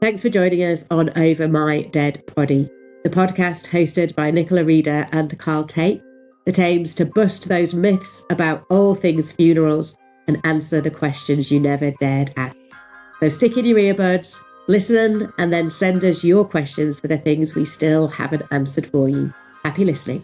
Thanks for joining us on Over My Dead Body, the podcast hosted by Nicola Reeder and Carl Tate that aims to bust those myths about all things funerals and answer the questions you never dared ask. So stick in your earbuds, listen, and then send us your questions for the things we still haven't answered for you. Happy listening.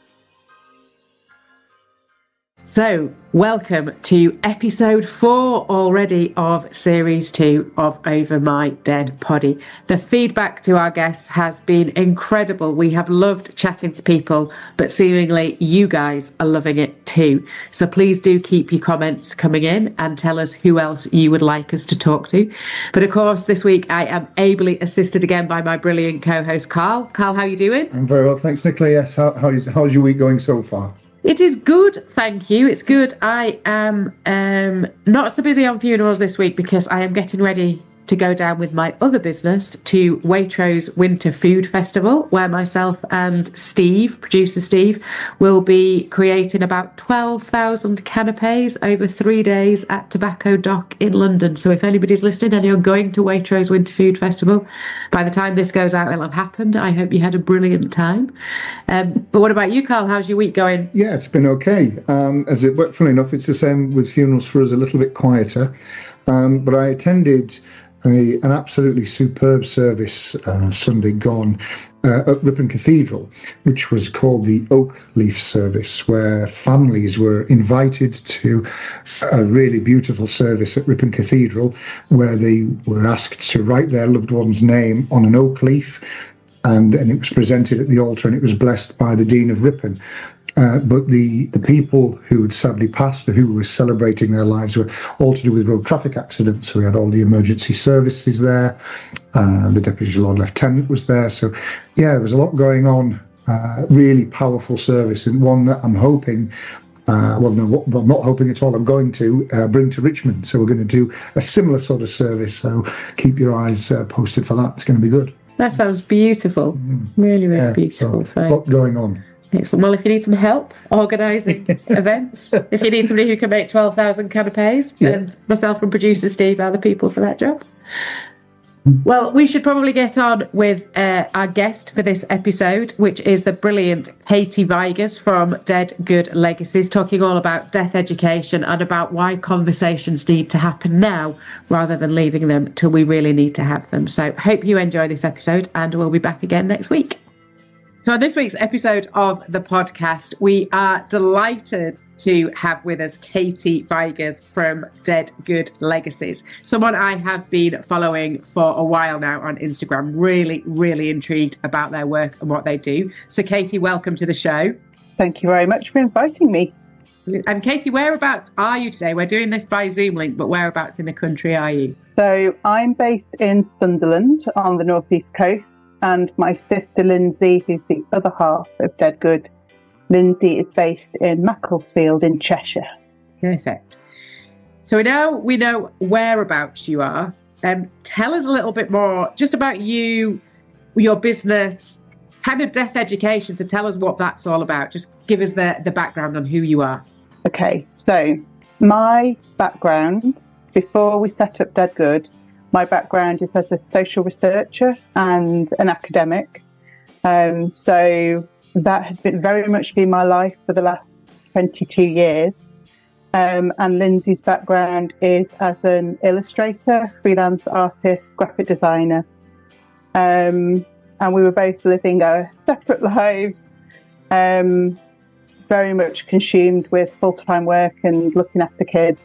So, welcome to episode 4 already of series 2 of Over My Dead Body. The feedback to our guests has been incredible. We have loved chatting to people, but seemingly you guys are loving it too. So please do keep your comments coming in and tell us who else you would like us to talk to. But of course, this week I am ably assisted again by my brilliant co-host Carl. Carl, how are you doing? I'm very well, thanks, Nicola. Yes, how's your week going so far? It is good, thank you. It's good. I am not so busy on funerals this week because I am getting ready to go down with my other business to Waitrose Winter Food Festival, where myself and Steve, producer Steve, will be creating about 12,000 canapes over 3 days at Tobacco Dock in London. So if anybody's listening and you're going to Waitrose Winter Food Festival, by the time this goes out, it'll have happened. I hope you had a brilliant time. But what about you, Carl? How's your week going? Yeah, it's been okay. Funnily enough, it's the same with funerals for us, a little bit quieter. But I attended an absolutely superb service Sunday gone at Ripon Cathedral, which was called the Oak Leaf Service, where families were invited to a really beautiful service at Ripon Cathedral, where they were asked to write their loved one's name on an oak leaf, and it was presented at the altar, and it was blessed by the Dean of Ripon. But the people who had sadly passed, who were celebrating their lives, were all to do with road traffic accidents. So we had all the emergency services there. The Deputy Lord Lieutenant was there. So, yeah, there was a lot going on. Really powerful service, and one that I'm hoping, I'm not hoping at all, I'm going to bring to Richmond. So we're going to do a similar sort of service. So keep your eyes posted for that. It's going to be good. That sounds beautiful. Really, really beautiful. So a lot going on. Excellent. Well, if you need some help organising events, if you need somebody who can make 12,000 canapes, then myself and producer Steve are the people for that job. Well, we should probably get on with our guest for this episode, which is the brilliant Katie Vigers from Dead Good Legacies, talking all about death education and about why conversations need to happen now rather than leaving them till we really need to have them. So hope you enjoy this episode, and we'll be back again next week. So on this week's episode of the podcast, we are delighted to have with us Katie Vigers from Dead Good Legacies, someone I have been following for a while now on Instagram. Really, really intrigued about their work and what they do. So Katie, welcome to the show. Thank you very much for inviting me. And Katie, whereabouts are you today? We're doing this by Zoom link, but whereabouts in the country are you? So I'm based in Sunderland on the northeast coast. And my sister Lindsay, who's the other half of Dead Good, Lindsay is based in Macclesfield in Cheshire. Perfect. So we know whereabouts you are. Tell us a little bit more just about you, your business, kind of death education. So tell us what that's all about. Just give us the background on who you are. Okay, so my background, before we set up Dead Good, my background is as a social researcher and an academic. So that has very much been my life for the last 22 years. And Lindsay's background is as an illustrator, freelance artist, graphic designer. And we were both living our separate lives, very much consumed with full-time work and looking after kids.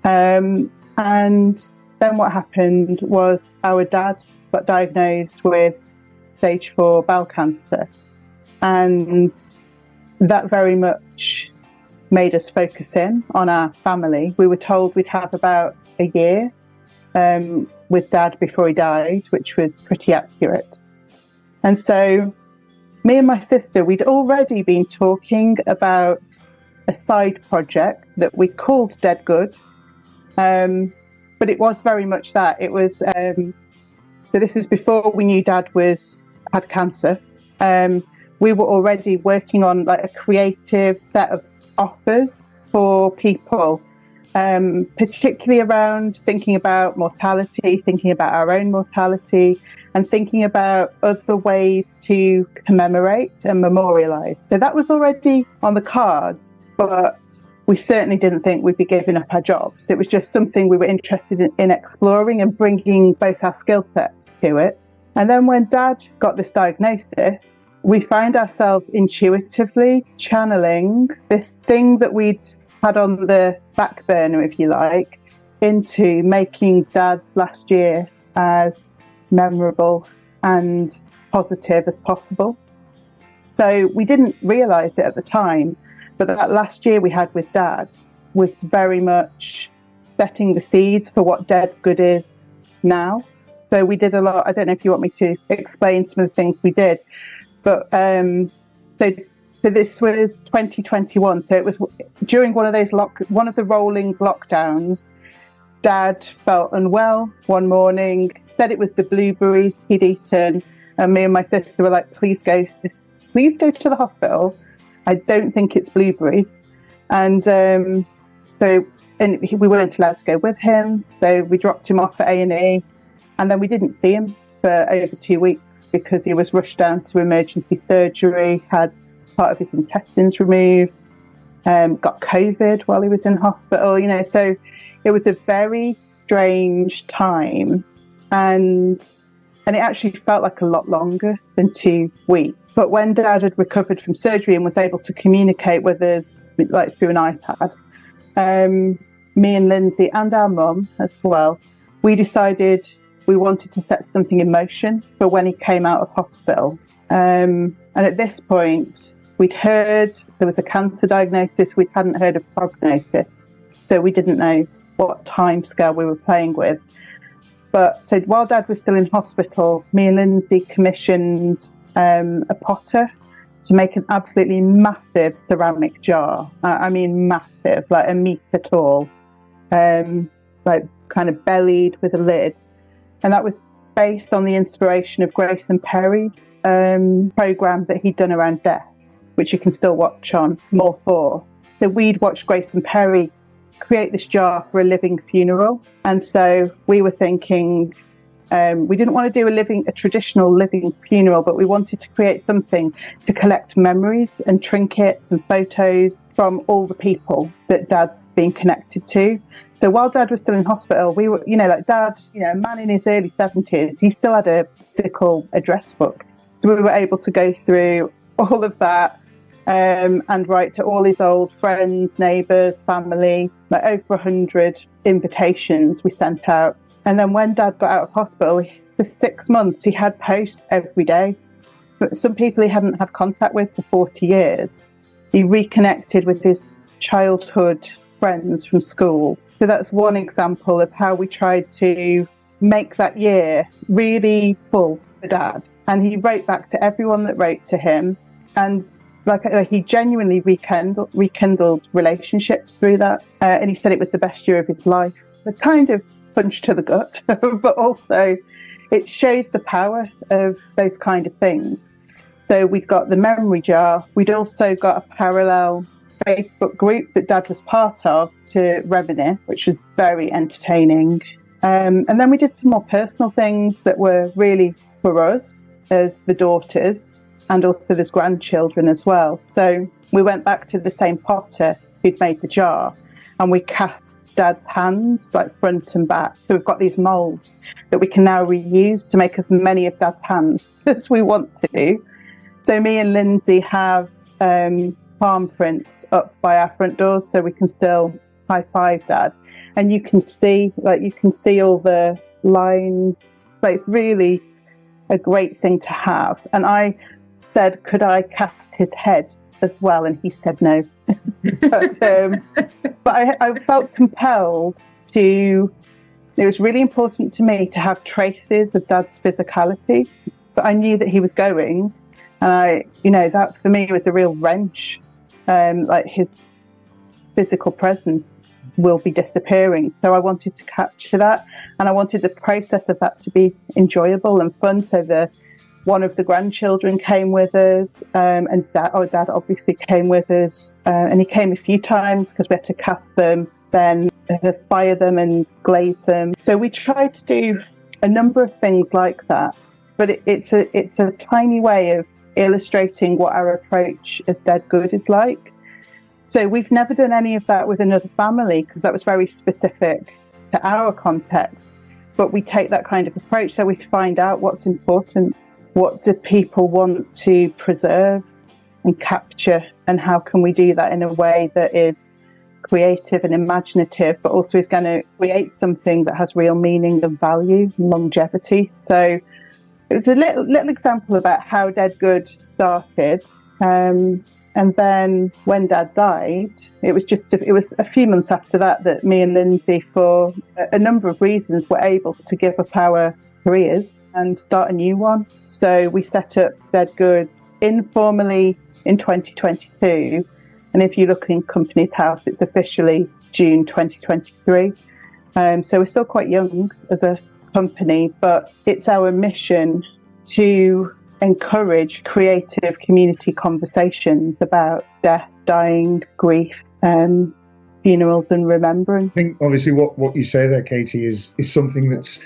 And then what happened was our dad got diagnosed with stage 4 bowel cancer. And that very much made us focus in on our family. We were told we'd have about a year with Dad before he died, which was pretty accurate. And so me and my sister, we'd already been talking about a side project that we called Dead Good. But it was very much that. It was, so this is before we knew Dad had cancer. We were already working on like a creative set of offers for people particularly around thinking about mortality, thinking about our own mortality, and thinking about other ways to commemorate and memorialise. So that was already on the cards, but we certainly didn't think we'd be giving up our jobs. It was just something we were interested in exploring and bringing both our skill sets to it. And then when Dad got this diagnosis, we found ourselves intuitively channeling this thing that we'd had on the back burner, if you like, into making Dad's last year as memorable and positive as possible. So we didn't realise it at the time, but that last year we had with Dad was very much setting the seeds for what Dead Good is now. So we did a lot. I don't know if you want me to explain some of the things we did, but so this was 2021. So it was during one of the rolling lockdowns. Dad felt unwell one morning, said it was the blueberries he'd eaten, and me and my sister were like, please go to the hospital. I don't think it's blueberries. And we weren't allowed to go with him, so we dropped him off at A&E, and then we didn't see him for over 2 weeks because he was rushed down to emergency surgery, had part of his intestines removed, got COVID while he was in hospital, so it was a very strange time, and it actually felt like a lot longer than 2 weeks. But when Dad had recovered from surgery and was able to communicate with us like through an iPad, me and Lindsay and our mum as well, we decided we wanted to set something in motion for when he came out of hospital. And at this point, we'd heard there was a cancer diagnosis. We hadn't heard of prognosis, so we didn't know what time scale we were playing with. But so while Dad was still in hospital, me and Lindsay commissioned a potter to make an absolutely massive ceramic jar. I mean massive, like 1 metre tall, like kind of bellied with a lid. And that was based on the inspiration of Grayson Perry's programme that he'd done around death, which you can still watch on More 4. So we'd watched Grayson Perry create this jar for a living funeral. And so we were thinking, we didn't want to do a traditional living funeral, but we wanted to create something to collect memories and trinkets and photos from all the people that Dad's been connected to. So while Dad was still in hospital, we were, Dad, a man in his early 70s, he still had a physical address book. So we were able to go through all of that and write to all his old friends, neighbours, family, like over 100 invitations we sent out. And then when Dad got out of hospital, for 6 months, he had posts every day. But some people he hadn't had contact with for 40 years. He reconnected with his childhood friends from school. So that's one example of how we tried to make that year really full for Dad. And he wrote back to everyone that wrote to him. And like he genuinely rekindled relationships through that. And he said it was the best year of his life. The kind of punch to the gut, but also it shows the power of those kind of things. So we've got the memory jar. We'd also got a parallel Facebook group that Dad was part of to reminisce, which was very entertaining. And then we did some more personal things that were really for us as the daughters, and also there's grandchildren as well. So we went back to the same potter who'd made the jar, and we cast Dad's hands like front and back. So we've got these moulds that we can now reuse to make as many of Dad's hands as we want to do. So me and Lindsay have palm prints up by our front doors, so we can still high five Dad, and you can see all the lines. Like, it's really a great thing to have. And I said, could I cast his head as well? And he said no. but I felt compelled to. It was really important to me to have traces of Dad's physicality, but I knew that he was going, and that for me was a real wrench. Like, his physical presence will be disappearing. So I wanted to capture that, and I wanted the process of that to be enjoyable and fun. So one of the grandchildren came with us, and Dad obviously came with us, and he came a few times because we had to cast them then fire them and glaze them. So we try to do a number of things like that, but it's a tiny way of illustrating what our approach as Dead Good is like. So we've never done any of that with another family because that was very specific to our context. But we take that kind of approach, so we find out what's important, what do people want to preserve and capture, and how can we do that in a way that is creative and imaginative, but also is going to create something that has real meaning and value and longevity. So it's a little example about how Dead Good started. And then when Dad died, it was a few months after that me and Lindsay, for a number of reasons, were able to give up our careers and start a new one. So we set up Dead Good informally in 2022. And if you look in Companies House, it's officially June 2023. So we're still quite young as a company, but it's our mission to encourage creative community conversations about death, dying, grief, funerals and remembrance. I think obviously what you say there, Katie, is something that's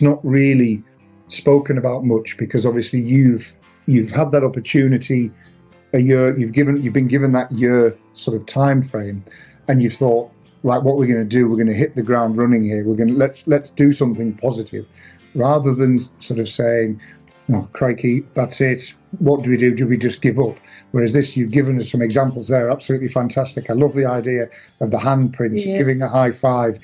not really spoken about much, because obviously you've had that opportunity a year, you've been given that year sort of time frame, and you've thought, right, what we're going to do, we're going to hit the ground running here, we're going to let's do something positive, rather than sort of saying, oh, crikey, that's it, what do we do? Do we just give up? Whereas this, you've given us some examples there, absolutely fantastic. I love the idea of the handprint, giving a high five,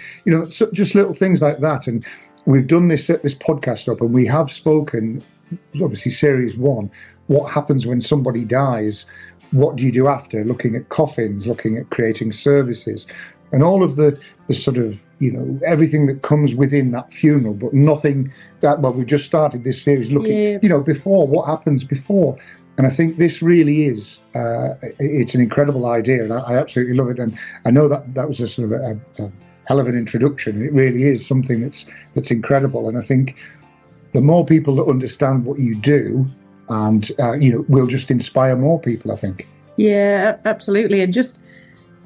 just little things like that. And we've done this podcast up, and we have spoken, obviously series 1, what happens when somebody dies, what do you do after, looking at coffins, looking at creating services, and all of the sort of, everything that comes within that funeral, but nothing that, well, we just started this series looking, before, what happens before. And I think this really is, it's an incredible idea, and I absolutely love it. And I know that was a sort of a hell of an introduction. It really is something that's incredible. And I think the more people that understand what you do, and, will just inspire more people, I think. Yeah, absolutely. And just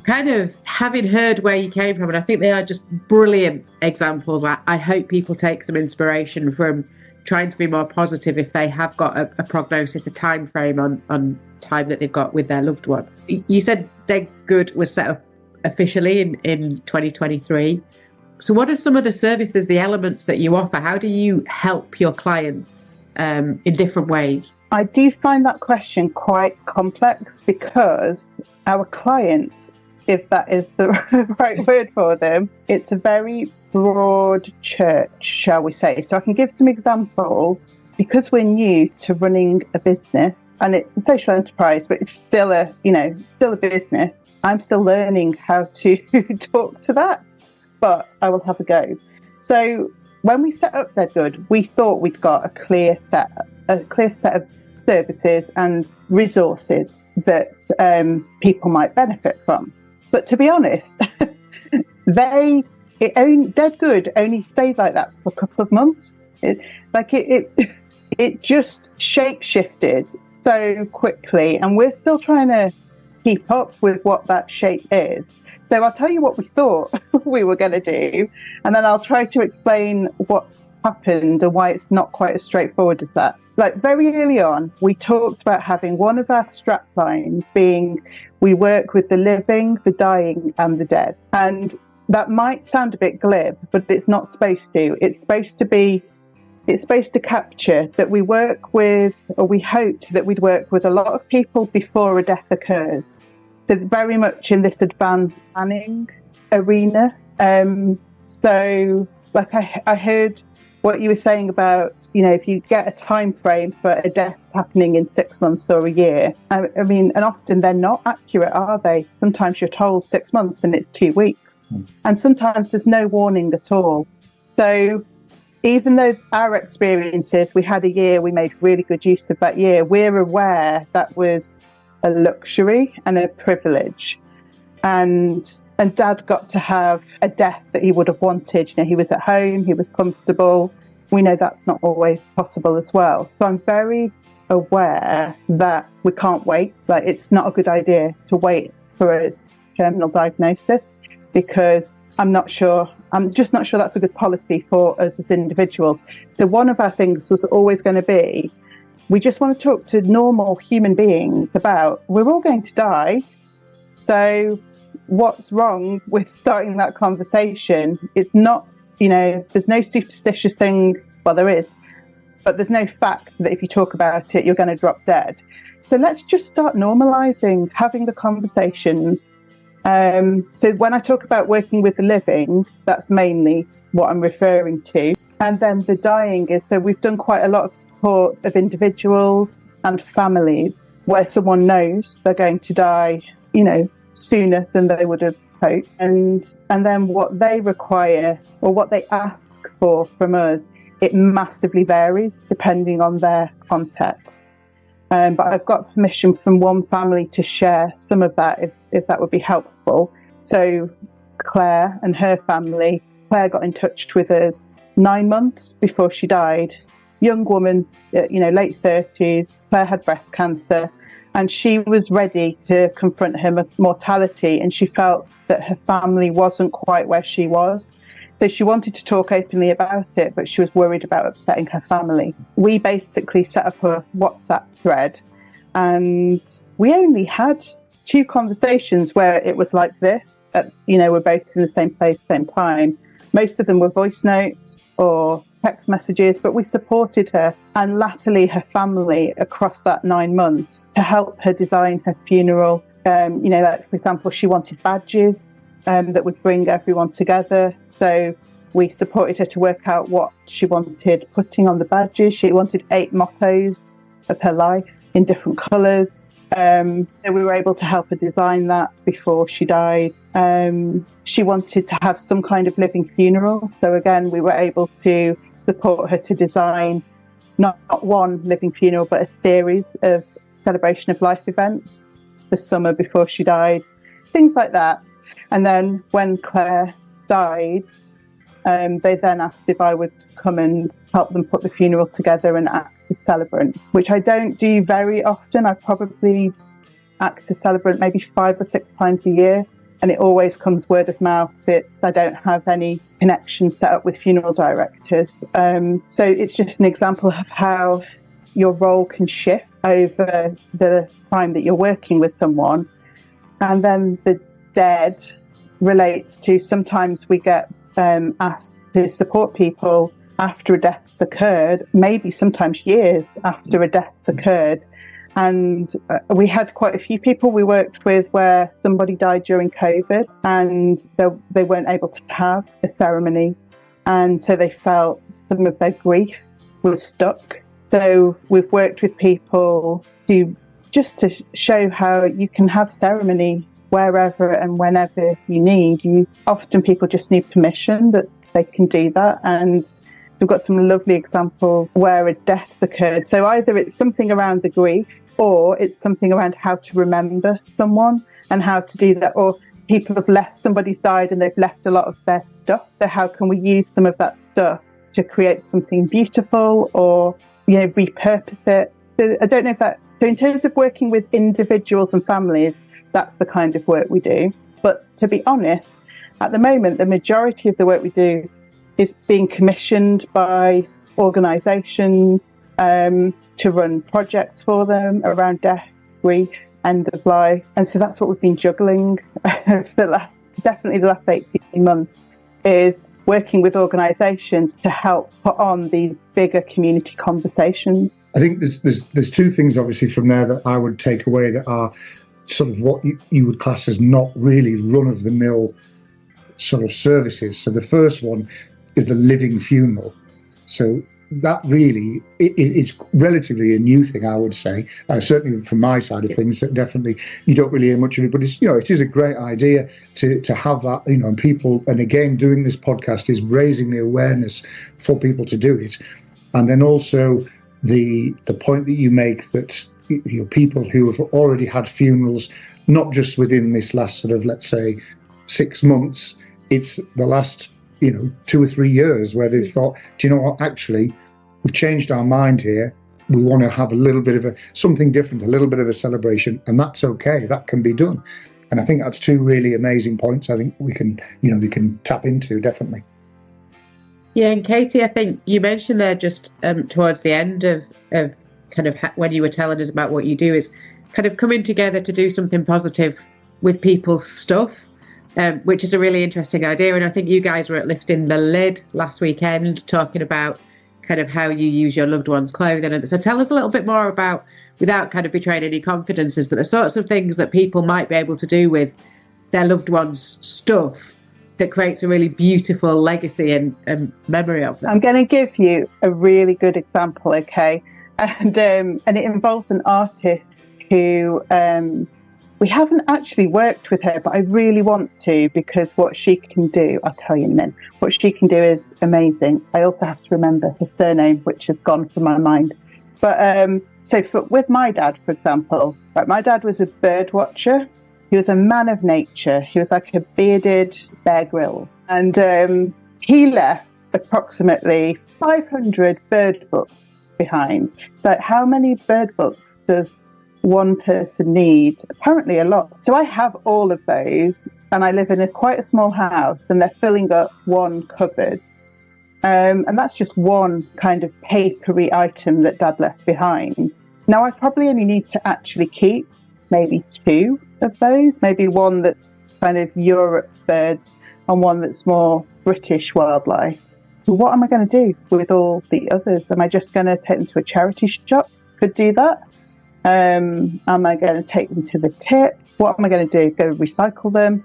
kind of having heard where you came from, and I think they are just brilliant examples. I hope people take some inspiration from trying to be more positive if they have got a prognosis, a time frame on time that they've got with their loved one. You said Dead Good was set up officially in 2023. So what are some of the services, the elements that you offer? How do you help your clients in different ways? I do find that question quite complex, because our clients, if that is the right word for them, it's a very broad church, shall we say. So I can give some examples, because we're new to running a business, and it's a social enterprise, but it's still still a business. I'm still learning how to talk to that, but I will have a go. So when we set up Dead Good, we thought we'd got a clear set of services and resources that people might benefit from. But to be honest, Dead Good only stayed like that for a couple of months. It just shape-shifted so quickly, and we're still trying to keep up with what that shape is. So I'll tell you what we thought we were going to do, and then I'll try to explain what's happened and why it's not quite as straightforward as that. Like, very early on, we talked about having one of our strap lines being, we work with the living, the dying and the dead. And that might sound a bit glib, but it's not supposed to. It's supposed to capture that we work with, or we hoped that we'd work with a lot of people before a death occurs. So very much in this advanced planning arena. So like I heard what you were saying about, if you get a time frame for a death happening in 6 months or a year, I mean, and often they're not accurate, are they? Sometimes you're told 6 months and it's 2 weeks. And sometimes there's no warning at all. So even though our experiences, we had a year, we made really good use of that year, we're aware that was a luxury and a privilege. And Dad got to have a death that he would have wanted. He was at home, he was comfortable. We know that's not always possible as well. So I'm very aware that we can't wait. Like, it's not a good idea to wait for a terminal diagnosis. because I'm just not sure that's a good policy for us as individuals. So one of our things was always going to be, we just want to talk to normal human beings about, we're all going to die. So what's wrong with starting that conversation? It's not, there's no superstitious thing. Well, there is, but there's no fact that if you talk about it, you're going to drop dead. So let's just start normalizing having the conversations. So when I talk about working with the living, that's mainly what I'm referring to. And then the dying is, so we've done quite a lot of support of individuals and families where someone knows they're going to die, sooner than they would have hoped. And then what they require or what they ask for from us, it massively varies depending on their context. But I've got permission from one family to share some of that if that would be helpful. So Claire and her family, Claire got in touch with us 9 months before she died. Young woman, late 30s. Claire had breast cancer, and she was ready to confront her mortality, and she felt that her family wasn't quite where she was. So she wanted to talk openly about it, but she was worried about upsetting her family. We basically set up a WhatsApp thread, and we only had 2 conversations where it was like this. We're both in the same place, same time. Most of them were voice notes or text messages, but we supported her and latterly her family across that 9 months to help her design her funeral. Like for example, she wanted badges that would bring everyone together. So we supported her to work out what she wanted putting on the badges. She wanted 8 mottos of her life in different colours. So we were able to help her design that before she died. She wanted to have some kind of living funeral. So again, we were able to support her to design not one living funeral, but a series of celebration of life events the summer before she died, things like that. And then when Claire died, they then asked if I would come and help them put the funeral together and act as celebrant, which I don't do very often. I probably act as celebrant maybe 5 or 6 times a year, and it always comes word of mouth. I don't have any connections set up with funeral directors. So it's just an example of how your role can shift over the time that you're working with someone. And then the dead relates to, sometimes we get asked to support people after a death's occurred, maybe sometimes years after a death's occurred. And we had quite a few people we worked with where somebody died during COVID and they weren't able to have a ceremony. And so they felt some of their grief was stuck. So we've worked with people to show how you can have ceremony wherever and whenever you need. Often people just need permission that they can do that. And we've got some lovely examples where a death's occurred. So either it's something around the grief, or it's something around how to remember someone and how to do that. Or people have left, somebody's died and they've left a lot of their stuff. So how can we use some of that stuff to create something beautiful or, repurpose it? So I don't know if that, so in terms of working with individuals and families, that's the kind of work we do. But to be honest, at the moment, the majority of the work we do is being commissioned by organisations to run projects for them around death, grief, end of life. And so that's what we've been juggling for the last 18 months, is working with organisations to help put on these bigger community conversations. I think there's 2 things obviously from there that I would take away that are sort of what you would class as not really run-of-the-mill sort of services. So the first one is the living funeral. So that really is relatively a new thing, I would say. Certainly from my side of things, that definitely you don't really hear much of it. But it is a great idea to have that. And people, and again, doing this podcast is raising the awareness for people to do it. And then also the point that you make that people who have already had funerals, not just within this last sort of, let's say, 6 months, it's the last 2 or 3 years where they've thought, do you know what, actually, we've changed our mind here. We want to have a little bit of something different, a little bit of a celebration, and that's okay. That can be done. And I think that's two really amazing points. I think we can tap into, definitely. Yeah, and Katie, I think you mentioned there just towards the end of kind of when you were telling us about what you do, is kind of coming together to do something positive with people's stuff, which is a really interesting idea. And I think you guys were at Lifting the Lid last weekend talking about kind of how you use your loved one's clothing. And so tell us a little bit more about, without kind of betraying any confidences, but the sorts of things that people might be able to do with their loved one's stuff that creates a really beautiful legacy and memory of them. I'm going to give you a really good example, okay? And it involves an artist who we haven't actually worked with her, but I really want to, because what she can do, I'll tell you in a minute, what she can do is amazing. I also have to remember her surname, which has gone from my mind. But with my dad, for example, right, my dad was a bird watcher. He was a man of nature. He was like a bearded Bear Grylls. And he left approximately 500 bird books behind. But how many bird books does one person need? Apparently a lot. So I have all of those, and I live in quite a small house, and they're filling up one cupboard. And that's just one kind of papery item that Dad left behind. Now I probably only need to actually keep maybe 2 of those, maybe one that's kind of Europe birds and one that's more British wildlife. What am I going to do with all the others? Am I just going to take them to a charity shop? Could do that. Am I going to take them to the tip? What am I going to do? Go recycle them?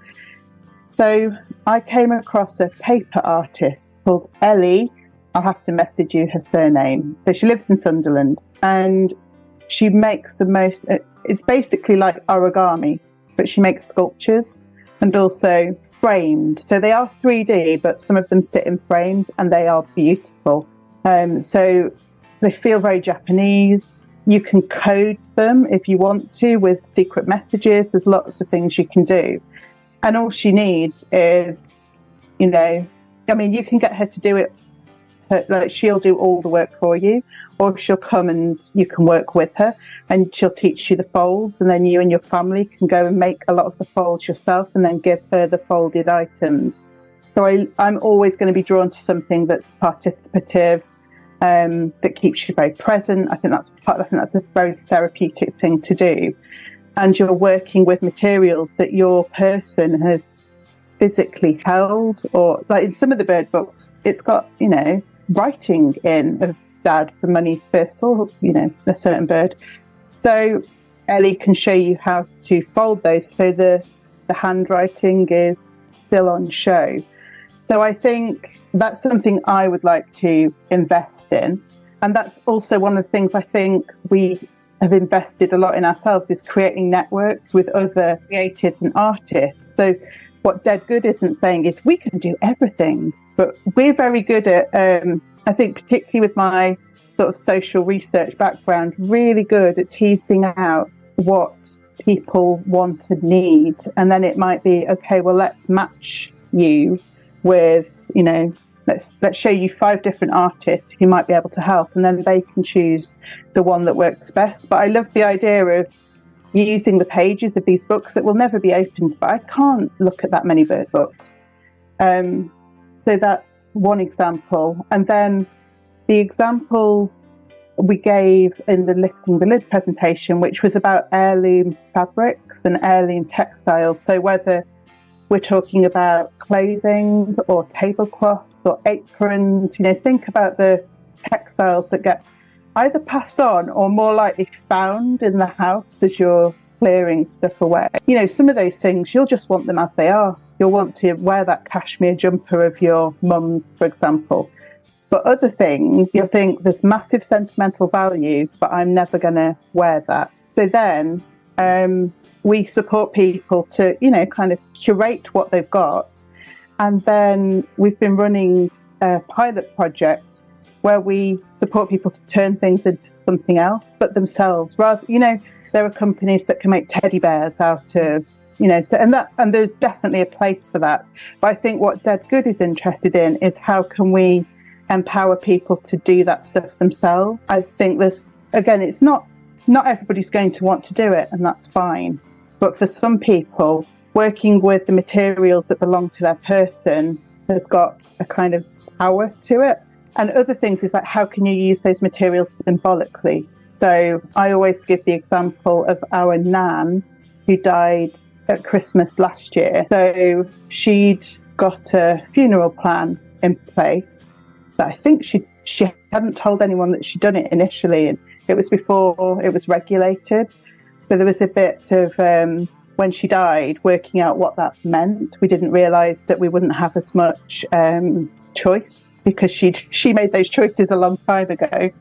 So I came across a paper artist called Ellie. I'll have to message you her surname. So she lives in Sunderland, and she makes the most, it's basically like origami, but she makes sculptures and also framed. So they are 3D, but some of them sit in frames and they are beautiful. So they feel very Japanese. You can code them if you want to with secret messages. There's lots of things you can do. And all she needs is, you can get her to do it. Like, she'll do all the work for you, or she'll come and you can work with her, and she'll teach you the folds, and then you and your family can go and make a lot of the folds yourself and then give her the folded items. So I'm always going to be drawn to something that's participative, that keeps you very present. I think that's a very therapeutic thing to do. And you're working with materials that your person has physically held, or like in some of the bird books, it's got, writing in of Dad for money first, or, a certain bird. So Ellie can show you how to fold those so the handwriting is still on show. So I think that's something I would like to invest in. And that's also one of the things I think we have invested a lot in ourselves, is creating networks with other creatives and artists. So what Dead Good isn't saying is we can do everything, but we're very good at, I think particularly with my sort of social research background, really good at teasing out what people want and need. And then it might be, okay, well, let's match you with, let's show you 5 different artists who might be able to help, and then they can choose the one that works best. But I love the idea of using the pages of these books that will never be opened, but I can't look at that many bird books. So that's one example. And then the examples we gave in the Lifting the Lid presentation, which was about heirloom fabrics and heirloom textiles. So whether we're talking about clothing or tablecloths or aprons, think about the textiles that get either passed on or more likely found in the house as you're clearing stuff away. Some of those things, you'll just want them as they are. You'll want to wear that cashmere jumper of your mum's, for example. But other things, you'll think there's massive sentimental value, but I'm never going to wear that. So then we support people to, kind of curate what they've got. And then we've been running pilot projects where we support people to turn things into something else, but themselves. Rather, there are companies that can make teddy bears out of, and there's definitely a place for that. But I think what Dead Good is interested in is how can we empower people to do that stuff themselves. I think it's not everybody's going to want to do it, and that's fine. But for some people, working with the materials that belong to their person has got a kind of power to it. And other things is like, how can you use those materials symbolically? So I always give the example of our nan who died at Christmas last year. So she'd got a funeral plan in place that I think she hadn't told anyone that she'd done it initially, and it was before it was regulated. So there was a bit of when she died, working out what that meant. We didn't realise that we wouldn't have as much choice because she made those choices a long time ago,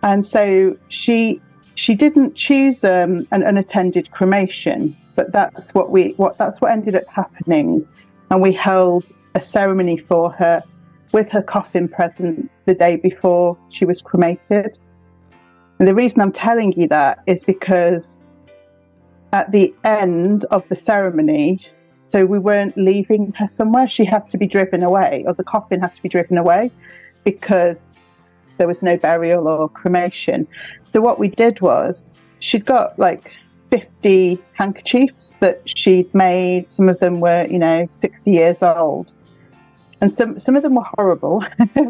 and so she didn't choose an unattended cremation, but that's what ended up happening, and we held a ceremony for her with her coffin present the day before she was cremated. And the reason I'm telling you that is because at the end of the ceremony, so we weren't leaving her somewhere, she had to be driven away, or the coffin had to be driven away, because there was no burial or cremation. So what we did was, she'd got like 50 handkerchiefs that she'd made. Some of them were, 60 years old. And some of them were horrible,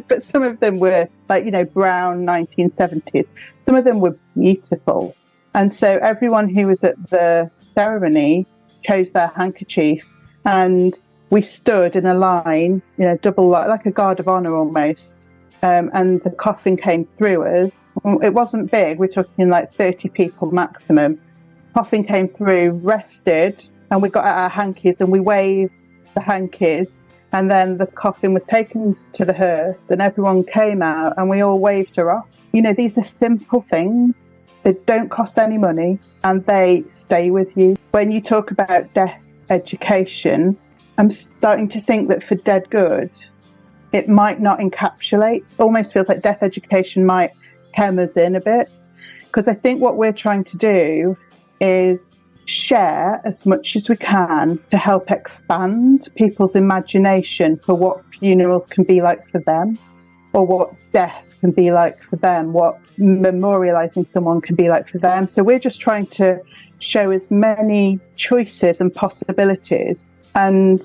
but some of them were like, brown 1970s. Some of them were beautiful. And so everyone who was at the ceremony chose their handkerchief, and we stood in a line, double line, like a guard of honour almost. And the coffin came through us. It wasn't big. We're talking like 30 people maximum. Coffin came through, rested, and we got out our hankies and we waved the hankies. And then the coffin was taken to the hearse and everyone came out and we all waved her off. These are simple things. They don't cost any money and they stay with you. When you talk about death education, I'm starting to think that for Dead Good, it might not encapsulate. Almost feels like death education might hem us in a bit. Because I think what we're trying to do is share as much as we can to help expand people's imagination for what funerals can be like for them, or what death can be like for them, what memorializing someone can be like for them. So we're just trying to show as many choices and possibilities, and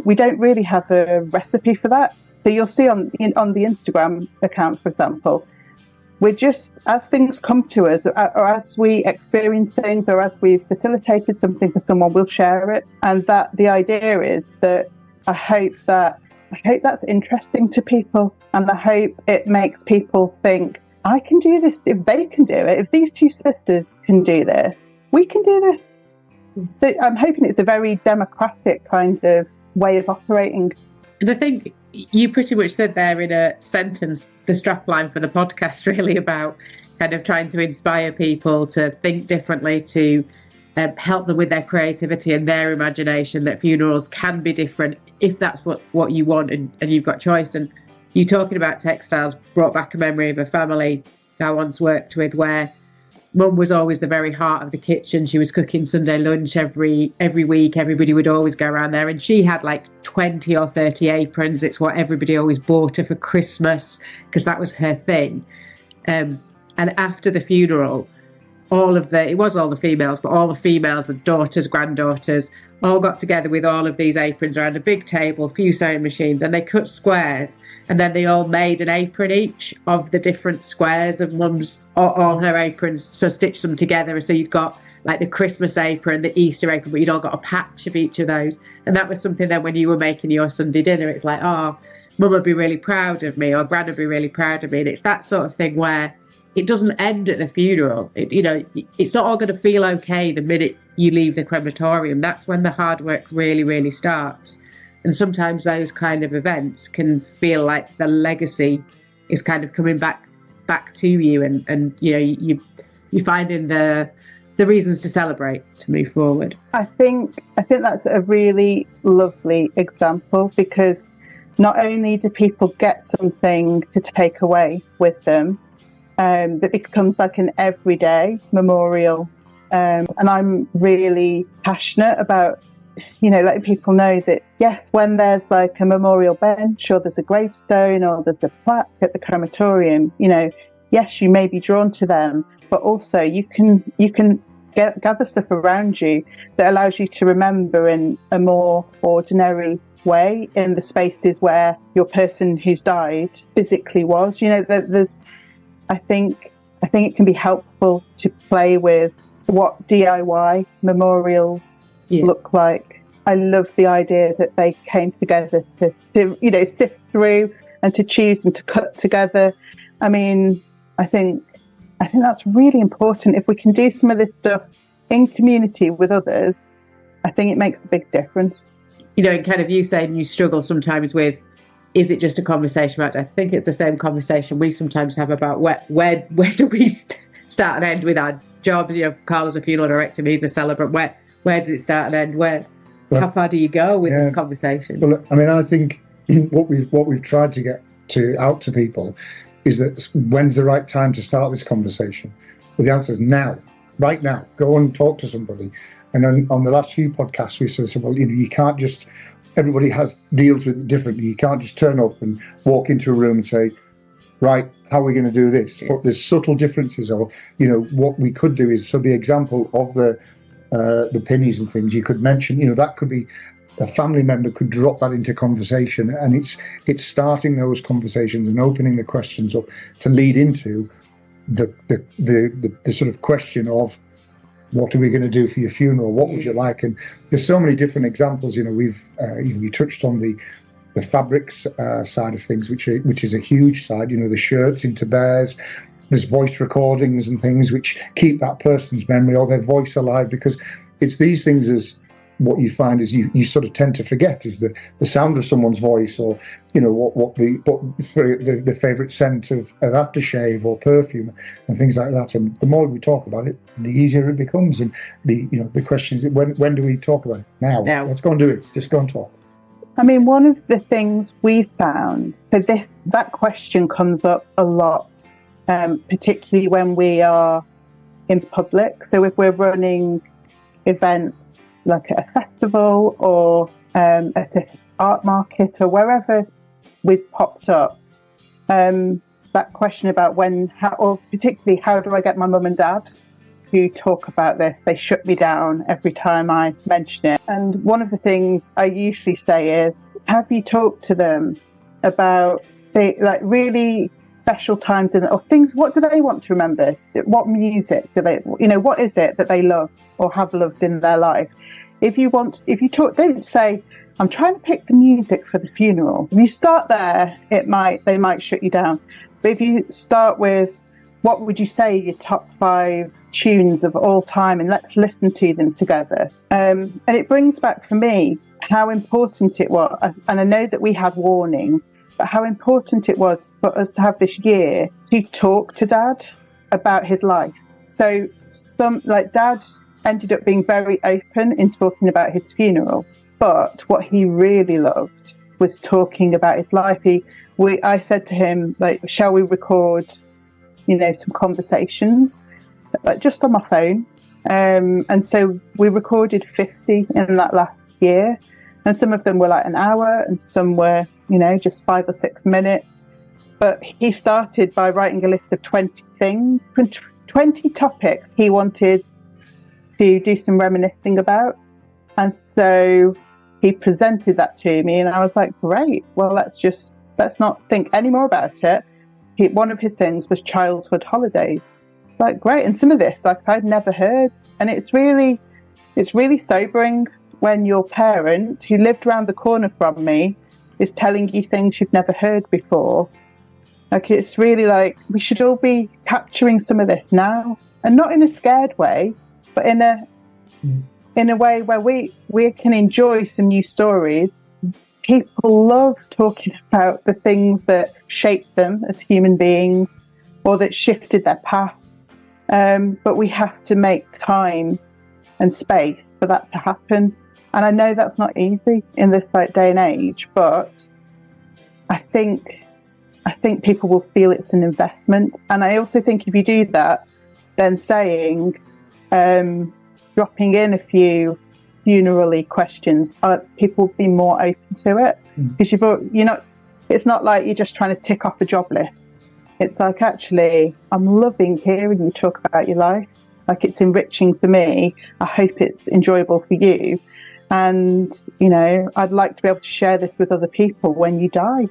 we don't really have a recipe for that. So you'll see on the Instagram account, for example, we're just, as things come to us, or as we experience things, or as we've facilitated something for someone, we'll share it. And that the idea is that I hope that's interesting to people, and I hope it makes people think, I can do this. If they can do it, if these two sisters can do this, we can do this. So I'm hoping it's a very democratic kind of way of operating. And I think you pretty much said there in a sentence the strapline for the podcast, really, about kind of trying to inspire people to think differently, to help them with their creativity and their imagination, that funerals can be different if that's what you want and you've got choice. And you talking about textiles brought back a memory of a family I once worked with where Mum was always the very heart of the kitchen. She was cooking Sunday lunch every week. Everybody would always go around there, and she had like 20 or 30 aprons. It's what everybody always bought her for Christmas because that was her thing. And after the funeral, it was all the females, but all the females, the daughters, granddaughters, all got together with all of these aprons around a big table, a few sewing machines, and they cut squares. And then they all made an apron each of the different squares of Mum's, all her aprons, so stitched them together. So you've got like the Christmas apron, the Easter apron, but you'd all got a patch of each of those. And that was something that when you were making your Sunday dinner, it's like, oh, Mum would be really proud of me, or Gran would be really proud of me. And it's that sort of thing where it doesn't end at the funeral. It's not all going to feel okay the minute you leave the crematorium. That's when the hard work really, really starts. And sometimes those kind of events can feel like the legacy is kind of coming back to you, and you're finding the reasons to celebrate, to move forward. I think that's a really lovely example, because not only do people get something to take away with them, that becomes like an everyday memorial, and I'm really passionate about letting people know that, yes, when there's like a memorial bench, or there's a gravestone, or there's a plaque at the crematorium, yes, you may be drawn to them, but also you can gather stuff around you that allows you to remember in a more ordinary way in the spaces where your person who's died physically was. There's, I think it can be helpful to play with what DIY memorials look like. I love the idea that they came together to sift through and to choose and to cut together. I mean, I think that's really important. If we can do some of this stuff in community with others, I think it makes a big difference. And kind of you saying you struggle sometimes with, is it just a conversation about, I think it's the same conversation we sometimes have about where do we start and end with our jobs? Carla's a funeral director, he's the celebrant. Where does it start and end? How far do you go with the conversation? Well, I mean, I think what we've tried to get out to people is that when's the right time to start this conversation? Well, the answer is now, right now. Go and talk to somebody. And then on the last few podcasts, we sort of said, well, you can't just, everybody deals with it differently. You can't just turn up and walk into a room and say, right, how are we going to do this? But there's subtle differences, or, what we could do is, so the example of the pennies and things, you could mention, that could be a family member could drop that into conversation, and it's starting those conversations and opening the questions up to lead into the sort of question of, what are we going to do for your funeral? What would you like? And there's so many different examples. We touched on the fabrics side of things, which is a huge side. The shirts into bears. There's voice recordings and things which keep that person's memory or their voice alive, because it's these things as what you find is you sort of tend to forget is the sound of someone's voice, or what the favourite scent of aftershave or perfume and things like that. And the more we talk about it, the easier it becomes. And the question is, when do we talk about it? Now. Let's go and do it. Just go and talk. I mean, one of the things we've found for that question comes up a lot, particularly when we are in public. So if we're running events like at a festival or at an art market or wherever we've popped up, that question about or particularly how do I get my mum and dad who talk about this? They shut me down every time I mention it. And one of the things I usually say is, have you talked to them about really special times or things? What do they want to remember? What music do they, what is it that they love or have loved in their life? If you talk, don't say, I'm trying to pick the music for the funeral. If you start there, they might shut you down. But if you start with, what would you say your top 5 tunes of all time, and let's listen to them together. And it brings back for me how important it was, and I know that we had warning, but how important it was for us to have this year to talk to Dad about his life. So Dad ended up being very open in talking about his funeral, but what he really loved was talking about his life. I said to him, shall we record, some conversations, just on my phone. And so we recorded 50 in that last year, and some of them were like an hour, and some were, just 5 or 6 minutes. But he started by writing a list of 20 things, 20 topics he wanted to do some reminiscing about. And so he presented that to me, and I was like, great, well, let's not think any more about it. One of his things was childhood holidays. Like, great. And some of this, I'd never heard. And it's really sobering when your parent, who lived around the corner from me, is telling you things you've never heard before. It's really we should all be capturing some of this now, and not in a scared way, but in a way where we can enjoy some new stories. People love talking about the things that shaped them as human beings or that shifted their path. But we have to make time and space for that to happen. And I know that's not easy in this day and age, but I think people will feel it's an investment. And I also think if you do that, then saying, dropping in a few funeral-y questions, people will be more open to it, because it's not like you're just trying to tick off a job list. It's actually, I'm loving hearing you talk about your life. Like, it's enriching for me. I hope it's enjoyable for you. And, you know, I'd like to be able to share this with other people when you die.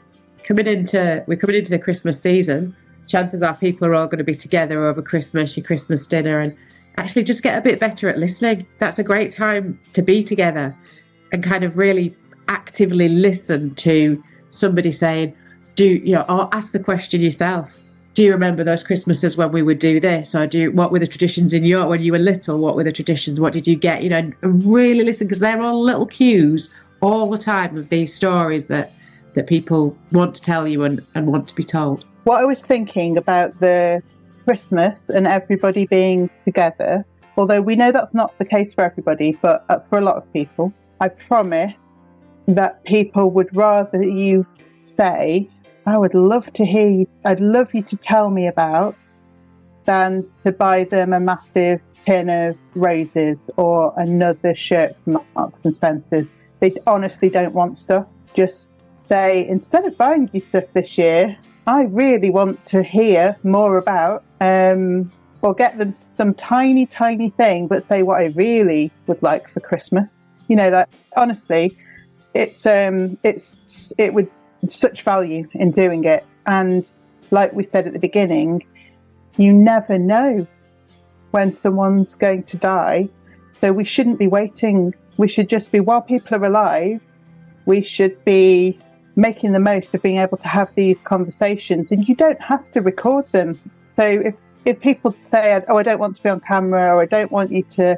We're coming into the Christmas season. Chances are people are all going to be together over Christmas, your Christmas dinner, and actually just get a bit better at listening. That's a great time to be together and kind of really actively listen to somebody saying, or ask the question yourself. Do you remember those Christmases when we would do this? Or what were the traditions when you were little? What were the traditions? What did you get? You know, and really listen, because they're all little cues all the time of these stories that people want to tell you and want to be told. What I was thinking about the Christmas and everybody being together, although we know that's not the case for everybody, but for a lot of people, I promise that people would rather you say, I would love to hear you, I'd love you to tell me about, than to buy them a massive tin of roses or another shirt from Marks and Spencer's. They honestly don't want stuff. Just say, instead of buying you stuff this year, I really want to hear more about, or get them some tiny, tiny thing, but say what I really would like for Christmas. You know, that honestly, it would such value in doing it. And like we said at the beginning, you never know when someone's going to die, so we shouldn't be waiting. We should just be, while people are alive, we should be making the most of being able to have these conversations. And you don't have to record them. So if people say, oh, I don't want to be on camera, or I don't want you to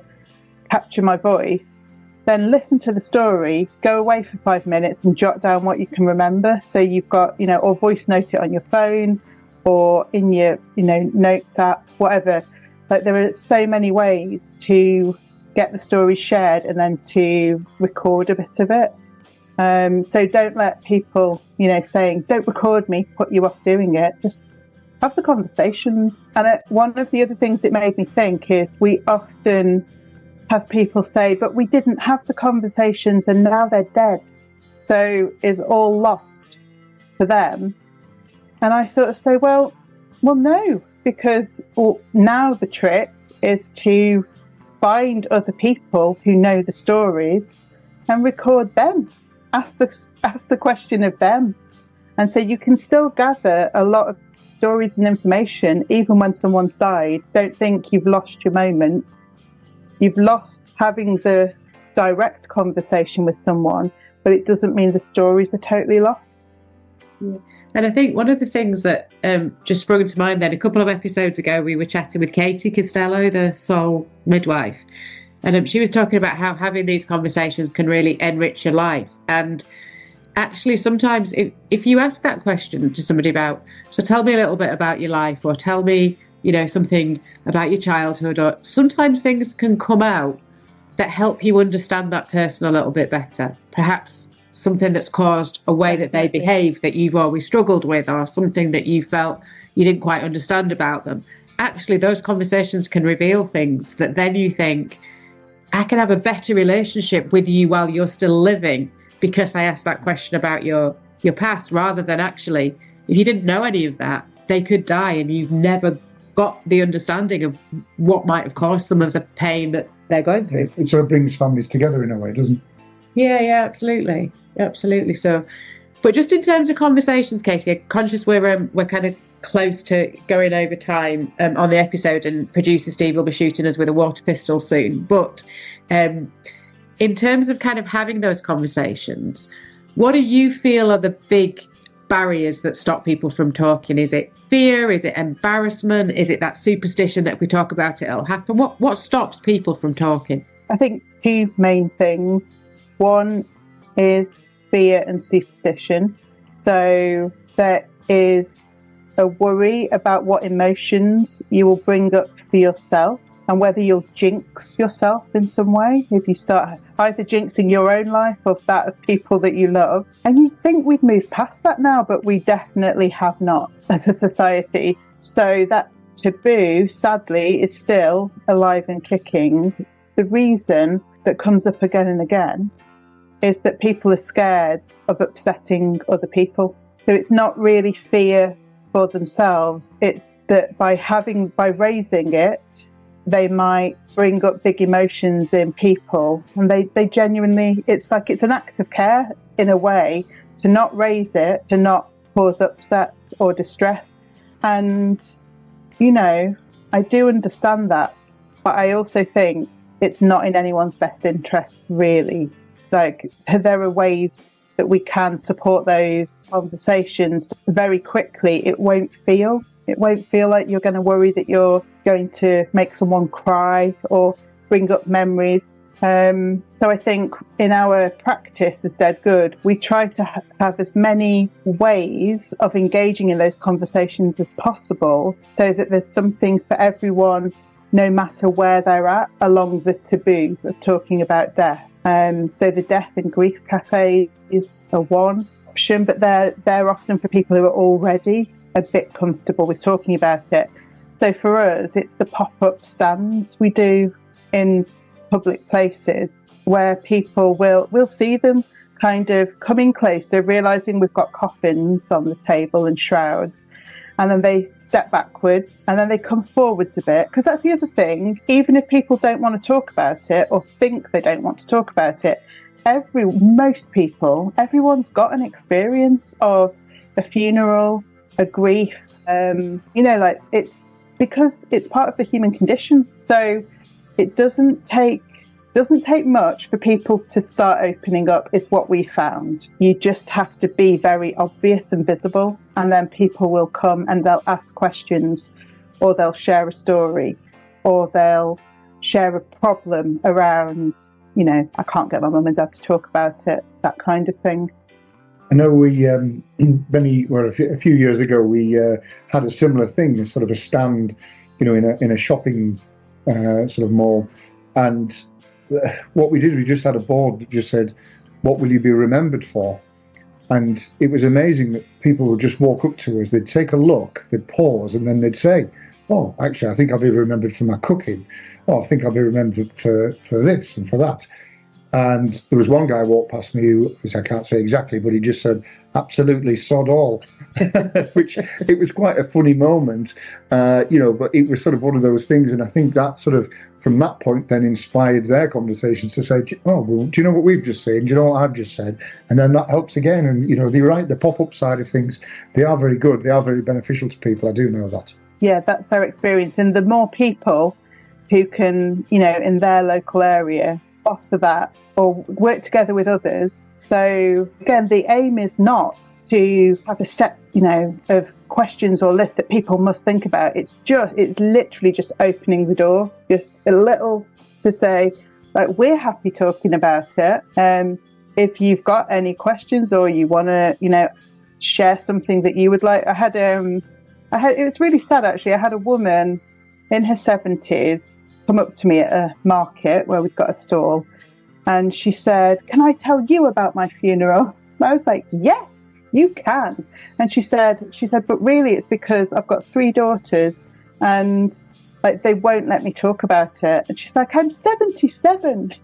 capture my voice, then listen to the story, go away for 5 minutes and jot down what you can remember. So you've got, or voice note it on your phone or in your, notes app, whatever. Like, there are so many ways to get the story shared and then to record a bit of it. So don't let people, saying, don't record me, put you off doing it. Just have the conversations. And one of the other things that made me think is we often have people say, but we didn't have the conversations and now they're dead, so is all lost for them? And I sort of say, well no, because now the trick is to find other people who know the stories and record them, ask the question of them. And so you can still gather a lot of stories and information even when someone's died. Don't think you've lost your moment. You've lost having the direct conversation with someone, but it doesn't mean the stories are totally lost. Yeah. And I think one of the things that just sprung to mind then, a couple of episodes ago, we were chatting with Katie Costello, the soul midwife, and she was talking about how having these conversations can really enrich your life. And actually, sometimes if you ask that question to somebody about, so tell me a little bit about your life, or tell me, something about your childhood, or sometimes things can come out that help you understand that person a little bit better. Perhaps something that's caused a way that they behave that you've always struggled with, or something that you felt you didn't quite understand about them. Actually, those conversations can reveal things that then you think, I can have a better relationship with you while you're still living because I asked that question about your past, rather than actually, if you didn't know any of that, they could die and you've never got the understanding of what might have caused some of the pain that they're going through. It sort of brings families together in a way, doesn't it? Yeah, absolutely. So, but just in terms of conversations, Katie, I'm conscious we're kind of close to going over time on the episode, and producer Steve will be shooting us with a water pistol soon. But in terms of kind of having those conversations, what do you feel are the big barriers that stop people from talking? Is it fear? Is it embarrassment? Is it that superstition that if we talk about it, it'll happen? What stops people from talking? I think two main things. One is fear and superstition. So there is a worry about what emotions you will bring up for yourself and whether you'll jinx yourself in some way if you start either jinxing your own life or that of people that you love. And you think we've moved past that now, but we definitely have not as a society. So that taboo, sadly, is still alive and kicking. The reason that comes up again and again is that people are scared of upsetting other people. So it's not really fear for themselves, it's that by raising it, they might bring up big emotions in people, and they genuinely, it's like it's an act of care in a way to not raise it, to not cause upset or distress. And, you know, I do understand that, but I also think it's not in anyone's best interest, really. Like, there are ways that we can support those conversations very quickly. It won't feel like you're going to worry that you're going to make someone cry or bring up memories. So I think in our practice as Dead Good, we try to have as many ways of engaging in those conversations as possible, so that there's something for everyone, no matter where they're at, along the taboo of talking about death. So the death and grief cafes are one option, but they're often for people who are already a bit comfortable with talking about it. So for us, it's the pop-up stands we do in public places, where people will see them kind of coming closer, realising we've got coffins on the table and shrouds, and then they step backwards and then they come forwards a bit, because that's the other thing. Even if people don't want to talk about it or think they don't want to talk about it, most people, everyone's got an experience of a funeral, a grief, like, it's because it's part of the human condition. So it doesn't take much for people to start opening up, is what we found. You just have to be very obvious and visible, and then people will come and they'll ask questions, or they'll share a story, or they'll share a problem around, I can't get my mum and dad to talk about it, that kind of thing. I know we, a few years ago, we had a similar thing, sort of a stand, in a shopping sort of mall. And what we did, we just had a board that just said, "What will you be remembered for?" And it was amazing that people would just walk up to us, they'd take a look, they'd pause, and then they'd say, "Oh, actually, I think I'll be remembered for my cooking. Oh, I think I'll be remembered for this and for that." And there was one guy walked past me who, which I can't say exactly, but he just said, "Absolutely sod all," which it was quite a funny moment, but it was sort of one of those things. And I think that sort of, from that point, then inspired their conversations to say, "Oh, well, do you know what we've just said? Do you know what I've just said?" And then that helps again. And, you're right, the pop-up side of things, they are very good. They are very beneficial to people. I do know that. Yeah, that's their experience. And the more people who can, in their local area, offer that or work together with others. So again, the aim is not to have a set, of questions or list that people must think about. It's literally just opening the door, just a little to say, like, we're happy talking about it. If you've got any questions or you want to, share something that you would like. It was really sad, actually. I had a woman in her 70s come up to me at a market where we've got a stall, and she said, "Can I tell you about my funeral?" And I was like, "Yes, you can." And she said, "But really it's because I've got 3 daughters and like they won't let me talk about it." And she's like, "I'm 77."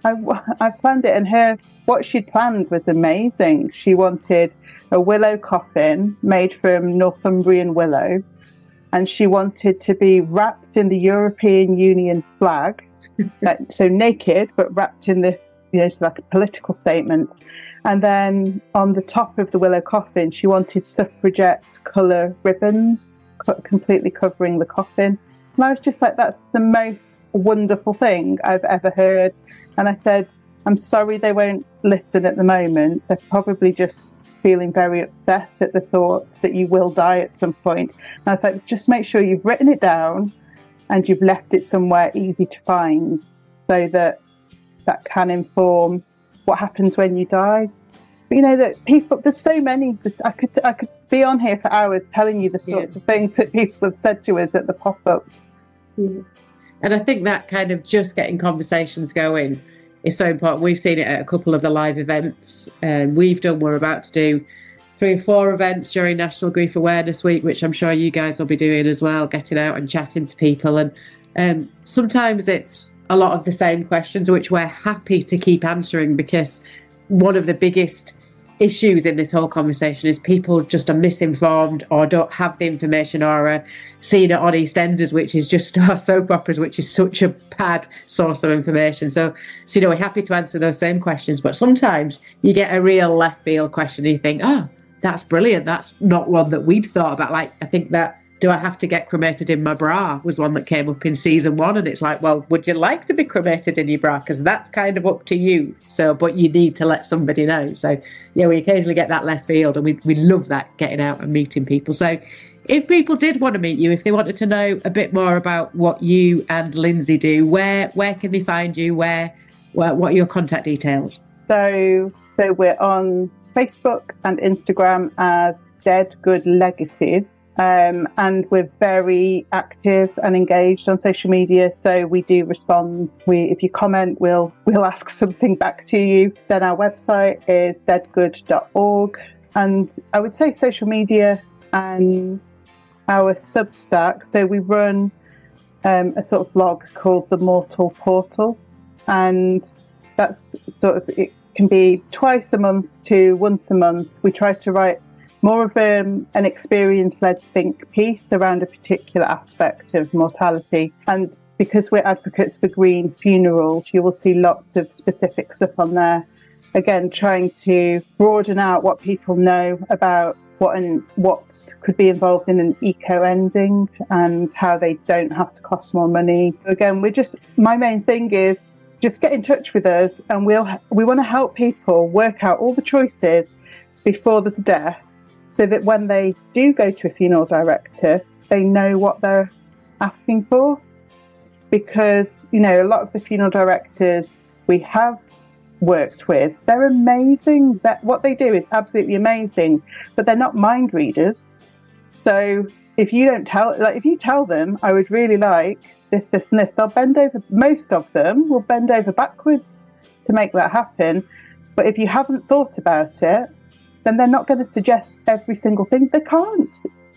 I planned it, and what she'd planned was amazing. She wanted a willow coffin made from Northumbrian willow, and she wanted to be wrapped in the European Union flag, so naked, but wrapped in this, so like a political statement. And then on the top of the willow coffin, she wanted suffragette colour ribbons completely covering the coffin. And I was just like, that's the most wonderful thing I've ever heard. And I said, "I'm sorry they won't listen at the moment. They're probably just feeling very upset at the thought that you will die at some point." And I was like, "Just make sure you've written it down and you've left it somewhere easy to find, so that can inform what happens when you die." But that people, there's so many, I could be on here for hours telling you the sorts of things that people have said to us at the pop-ups. Yeah. And I think that kind of just getting conversations going is so important. We've seen it at a couple of the live events we're about to do 3 or 4 events during National Grief Awareness Week, which I'm sure you guys will be doing as well, getting out and chatting to people. And sometimes it's a lot of the same questions, which we're happy to keep answering, because one of the biggest issues in this whole conversation is people just are misinformed or don't have the information, or are seeing it on EastEnders, which is just our soap operas, which is such a bad source of information. So we're happy to answer those same questions, but sometimes you get a real left field question and you think, oh, that's brilliant, that's not one that we'd thought about. Like, I think that do I have to get cremated in my bra was one that came up in season 1, and it's like, well, would you like to be cremated in your bra? Because that's kind of up to you. So, but you need to let somebody know. So, yeah, we occasionally get that left field, and we love that, getting out and meeting people. So, if people did want to meet you, if they wanted to know a bit more about what you and Lindsay do, where can they find you? What are your contact details? So we're on Facebook and Instagram as Dead Good Legacies. And we're very active and engaged on social media, so we do respond. If you comment, we'll ask something back to you. Then our website is deadgood.org, and I would say social media and our Substack. So we run a sort of blog called the Mortal Portal, and that's sort of, it can be twice a month to once a month. We try to write more of an experience-led think piece around a particular aspect of mortality. And because we're advocates for green funerals, you will see lots of specific stuff on there. Again, trying to broaden out what people know about what could be involved in an eco-ending and how they don't have to cost more money. Again, my main thing is just get in touch with us, and we want to help people work out all the choices before there's a death, so that when they do go to a funeral director, they know what they're asking for. Because, a lot of the funeral directors we have worked with, they're amazing. What they do is absolutely amazing, but they're not mind readers. So if you tell them, I would really like this, this, and this, they'll bend over. Most of them will bend over backwards to make that happen. But if you haven't thought about it, then they're not going to suggest every single thing. They can't.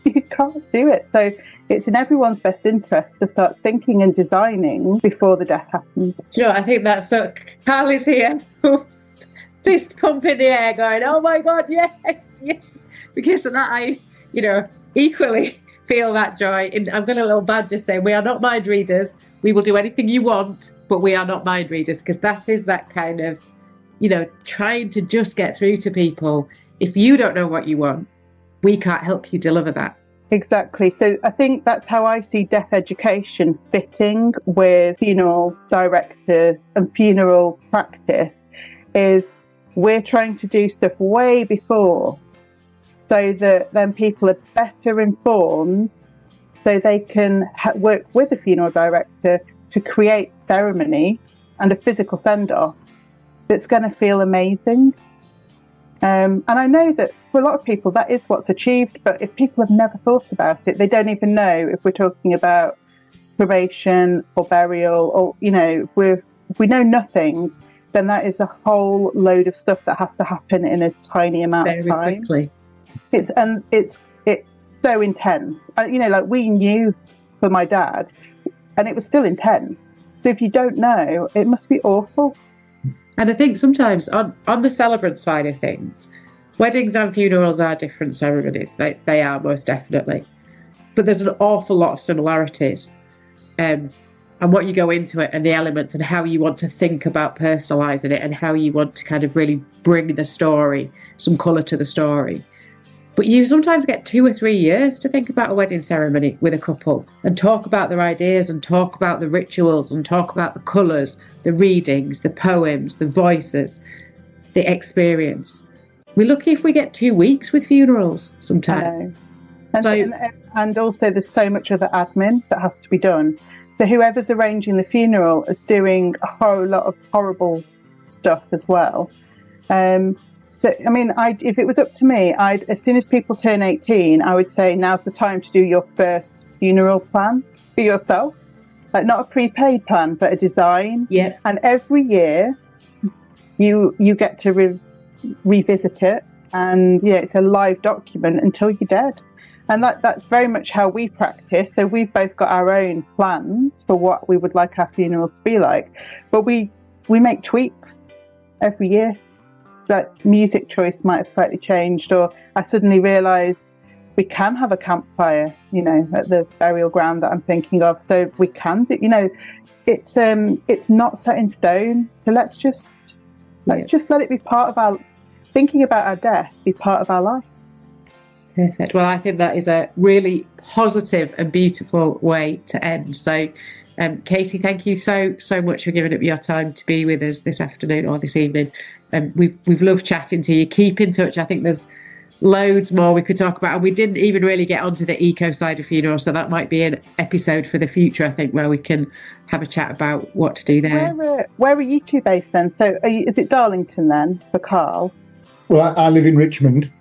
You can't do it. So it's in everyone's best interest to start thinking and designing before the death happens. Sure, I think that's so. Carl is here, fist pump in the air, going, "Oh my God, yes, yes!" Because of that, I, equally feel that joy. I'm going a little bad just saying we are not mind readers. We will do anything you want, but we are not mind readers, because that is that kind of, trying to just get through to people. If you don't know what you want, we can't help you deliver that. Exactly. So I think that's how I see death education fitting with funeral director and funeral practice, is we're trying to do stuff way before, so that then people are better informed, so they can work with a funeral director to create ceremony and a physical send-off that's going to feel amazing. And I know that for a lot of people that is what's achieved, but if people have never thought about it, they don't even know if we're talking about cremation or burial, or if we know nothing, then that is a whole load of stuff that has to happen in a tiny amount of time. Very quickly. It's so intense. We knew for my dad, and it was still intense. So if you don't know, it must be awful. And I think sometimes on the celebrant side of things, weddings and funerals are different ceremonies. They are, most definitely. But there's an awful lot of similarities. And what you go into it and the elements and how you want to think about personalising it and how you want to kind of really bring the story, some colour to the story. But you sometimes get 2 or 3 years to think about a wedding ceremony with a couple and talk about their ideas and talk about the rituals and talk about the colours, the readings, the poems, the voices, the experience. We're lucky if we get 2 weeks with funerals sometimes. And also there's so much other admin that has to be done. So whoever's arranging the funeral is doing a whole lot of horrible stuff as well. So, if it was up to me, as soon as people turn 18, I would say now's the time to do your first funeral plan for yourself. Like, not a prepaid plan, but a design. Yeah. And every year you get to revisit it. And it's a live document until you're dead. And that's very much how we practice. So we've both got our own plans for what we would like our funerals to be like. But we make tweaks every year. that music choice might have slightly changed, or I suddenly realised we can have a campfire, at the burial ground that I'm thinking of. So we can do, it's not set in stone. So let's just let it be part of our thinking about our death, be part of our life. Perfect. Well, I think that is a really positive and beautiful way to end. So, Katie, thank you so much for giving up your time to be with us this afternoon or this evening. We've loved chatting to you. Keep in touch. I think there's loads more we could talk about, and we didn't even really get onto the eco side of funerals, so that might be an episode for the future, I think, where we can have a chat about what to do there. Where are you two based then? So is it Darlington then for Carl? Well, I live in Richmond.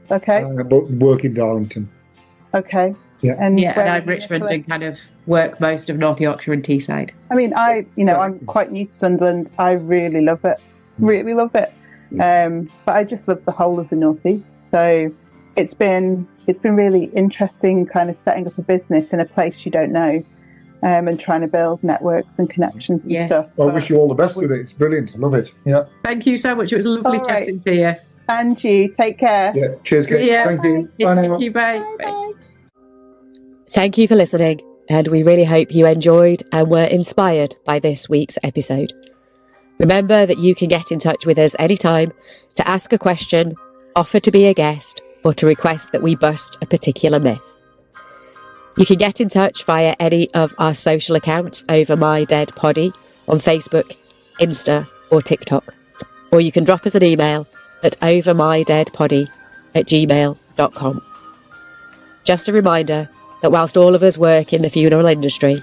Okay. But work in Darlington. Okay. Yeah. And I'm Richmond and kind of work most of North Yorkshire and Teesside. I mean, I'm quite new to Sunderland. I really love it. Really love it. But I just love the whole of the Northeast. So it's been really interesting, kind of setting up a business in a place you don't know, and trying to build networks and connections and stuff. Well, I wish you all the best with it. It's brilliant. I love it. Yeah. Thank you so much. It was lovely chatting to you. And you, take care. Yeah. Cheers, guys. Yeah. Thank you. Bye now. Thank you. Bye. Bye. Thank you for listening, and we really hope you enjoyed and were inspired by this week's episode. Remember that you can get in touch with us anytime to ask a question, offer to be a guest, or to request that we bust a particular myth. You can get in touch via any of our social accounts over My Dead Poddy on Facebook, Insta, or TikTok. Or you can drop us an email at overmydeadpoddy@gmail.com. Just a reminder that whilst all of us work in the funeral industry,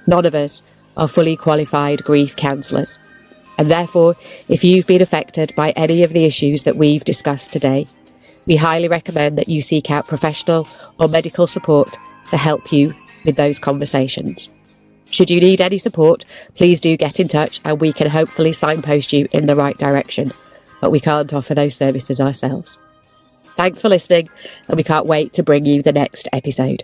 none of us are fully qualified grief counsellors. And therefore, if you've been affected by any of the issues that we've discussed today, we highly recommend that you seek out professional or medical support to help you with those conversations. Should you need any support, please do get in touch and we can hopefully signpost you in the right direction, but we can't offer those services ourselves. Thanks for listening, and we can't wait to bring you the next episode.